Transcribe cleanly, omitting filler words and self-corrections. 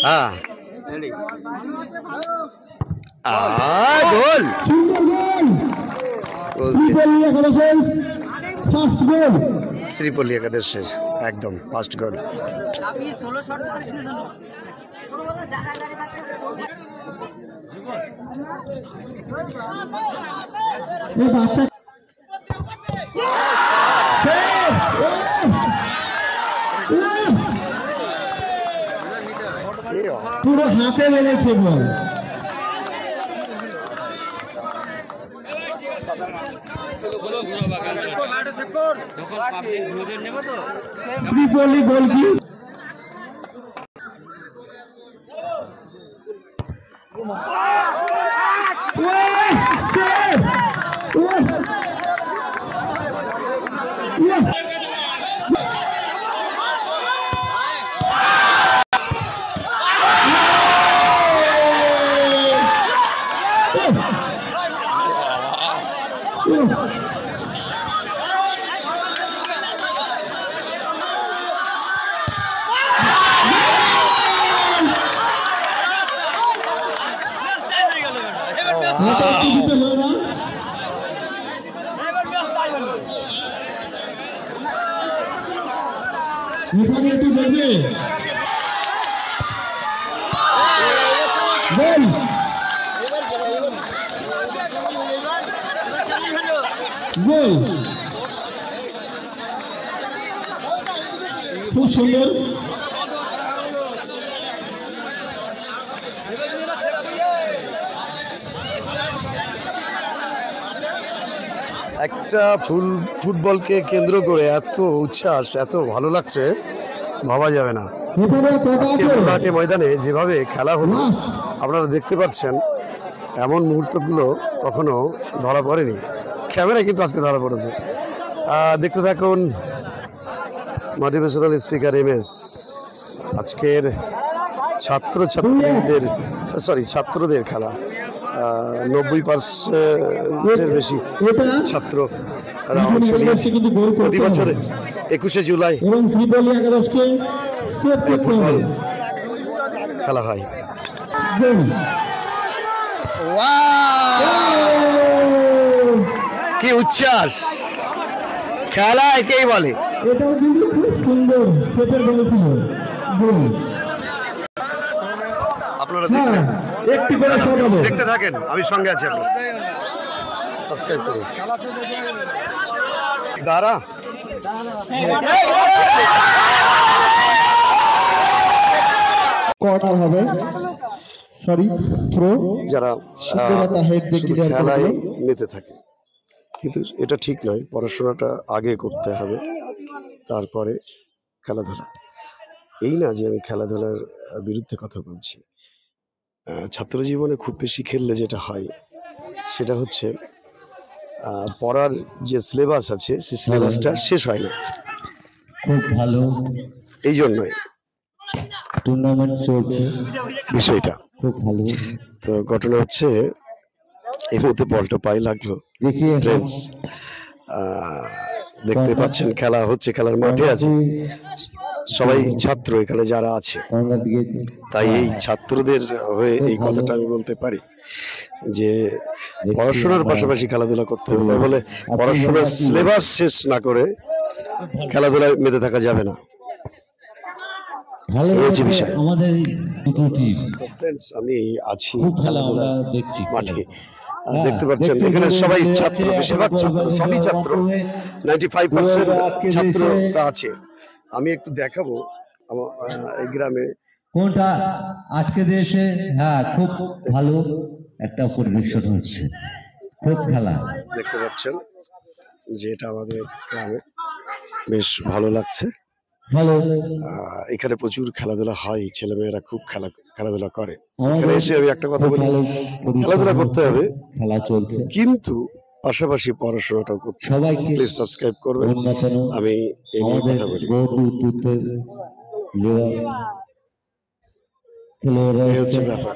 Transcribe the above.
হ্যাঁ গোল শ্রীপল্লী একাদশের একদম ফার্স্ট গোল। পুরো হাতে লেগেছে বল। শ্রীপল্লী গোল কি গোল খুব সুন্দর। একটা ফুটবলকে কেন্দ্র করে এত উচ্ছ্বাস, এত ভালো লাগছে, ভাবা যাবে না। আজকে গুয়াহাটি ময়দানে যেভাবে খেলা হলো আপনারা দেখতে পাচ্ছেন, এমন মুহূর্তগুলো কখনো ধরা পড়েনি। ক্যামেরা কিন্তু আজকে ধরা পড়েছে। দেখতে থাকুন মোটিভেশনাল স্পিকার MS। আজকের ছাত্রদের খেলা, 90% বেশি ছাত্র অংশ নিয়েছে। প্রতি বছরে 21শে জুলাই ফুটবল খেলা হয়। কি উচ্ছ্বাস, খেলা একেই বলে। এটাও কিন্তু খুব সুন্দর সেটার বলেছিল। আপনারা দেখতে থাকেন, আমি সঙ্গে আছি। আপনারা সাবস্ক্রাইব করুন। দাঁড়া কর্নার হবে, সরি থ্রো। যারা খেলায় মেতে থাকে, কিন্তু এটা ঠিক নয়। পড়াশোনাটা আগে করতে হবে, তারপরে খেলাধুলা। এই না যে আমি খেলাধুলার বিরুদ্ধে কথা বলছি। ছাত্র জীবনে খুব বেশি খেললে যেটা হয় সেটা হচ্ছে পড়ার যে সিলেবাস আছে সেই সিলেবাসটা শেষ হয় না। খুব ভালো, এই জন্যই টুর্নামেন্ট চলছে বিষয়টা। খুব ভালো। তো ঘটনা হচ্ছে, এই মুহূর্তে বলটা পায়ে লাগলো। ফ্রেন্ডস, দেখতে পাচ্ছেন খেলা হচ্ছে, খেলার মাঠে আছে সবাই ছাত্র এখানে যারা আছে। তাই এই ছাত্রদের হয়ে এই কথাটা আমি বলতে পারি যে পড়াশোনার পাশাপাশি খেলাধুলা করতে হবে। তাই বলে পড়াশোনার সিলেবাস শেষ না করে খেলাধুলায় মেতে থাকা যাবে না। আমি আছি খেলাধুলা মাঠে, দেখতে পাচ্ছেন এখানে সবাই ছাত্র, বেশিরভাগ ছাত্র, সবই ছাত্র, 95% ছাত্ররা আছে। আমি একটু দেখাবো এই গ্রামে কোনটা আজকে দিয়েছে। হ্যাঁ, খুব ভালো একটা পরিবেশন হচ্ছে, খুব খেলা দেখতে পাচ্ছেন যে এটা আমাদের গ্রামে বেশ ভালো লাগছে। এখানে প্রচুর খেলাধুলা হয়, ছেলেমেয়েরা খুব খেলাধুলা করে। এখানে এসে আমি একটা কথা বলি, খেলাধুলা করতে হবে, খেলা চলছে, কিন্তু পাশাপাশি পড়াশোনাটাও করতে হবে। প্লিজ সাবস্ক্রাইব করবেন। আমি এই নিয়ে কথা বলি, এই হচ্ছে ব্যাপার।